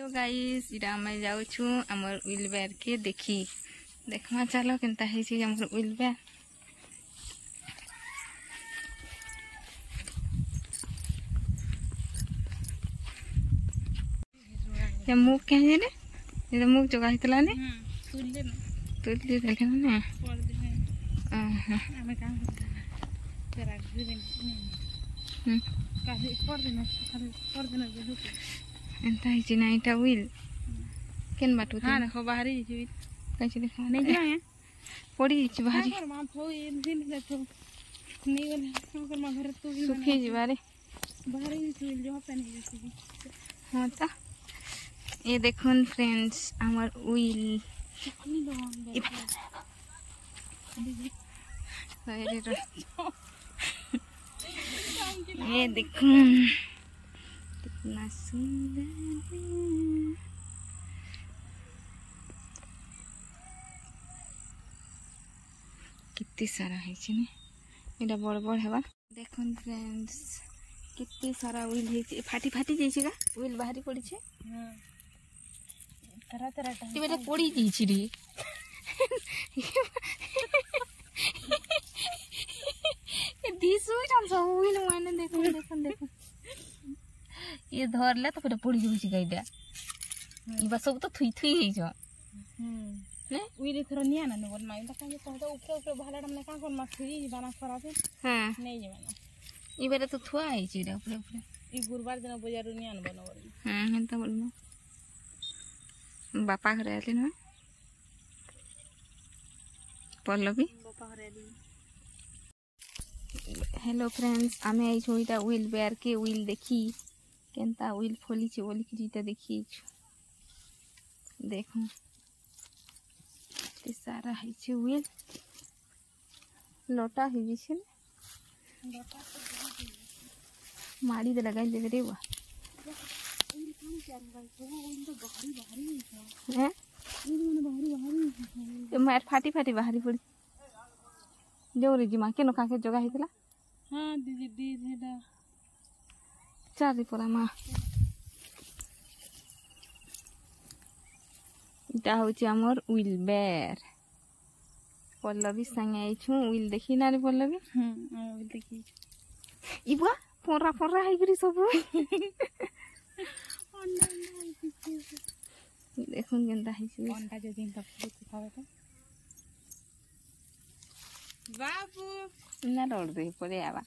hello guys इरा मैं जाऊँ आमर व्हील बैर के देखी देखमा चलो केनता है आमर व्हील बैर ये मुख क्या है ने ये मुख जगह हितला ने तुल्ले देखे ना हमें काम तेरा काहे पर दिन एंता है ना इटा व्हील केन बाटू हां देखो बाहरी व्हील कैसे देखा नहीं जाए पड़ी बाहरी मां थो ये दिन ले तो नहीं गले हमकर मां घर तो सुखी जीवारे बाहरी व्हील जो पे नहीं जैसे हां ता ये देखुन फ्रेंड्स हमार व्हील ये देखुन कितना सुंदर है कितनी सारा है ने एटा बड़ बड़ हेबा देखुन फ्रेंड्स कितनी सारा व्हील है फाटी फाटी जैसे का व्हील बाहरी पड़ी छे हां तरह तरह ती बेटा पड़ी जैसी रे ये दिसु जान सब व्हील माने देखो देखो देखो ये धरले तो फिर पड़ी जाउची गाइडा ई बस सब तो थुई थुई हे छ ने उइरे थरो निया ना नबन माई बता के तो ऊपर ऊपर भाला हमने का कोन माछरी बाना खराब है हां नहीं जे माने ई बेरे तो थुआ है छी रे ऊपर ऊपर ई गुरुवार दिन बाजार निया न बनवर हां हेंता बोलना बापा घरे आले न पल्लवी बापा घरे आले हेलो फ्रेंड्स आमे आई छोइटा व्हील बैर के व्हील देखी केनता व्हील फोली छे बोली कि जीता देखी देखो ते सारा है छे व्हील लोटा है बिछे लोटा माड़ी दे लगाई दे रे वा हैं ये मार फाटी फाटी बाहरी पड़ी जो रे जी मां के नका के जगह हितला हां दीदी दी हेडा चारी परा मां इटा होची हमर व्हील बैर पल्लवी संगे आई छु व्हील देखी ना रे पल्लवी व्हील देखी इबा पोरा पोरा है गरी सब देखुन केनता है छी अंडा जे दिन तक खावे तो बाबू ना डर दे पड़े आवा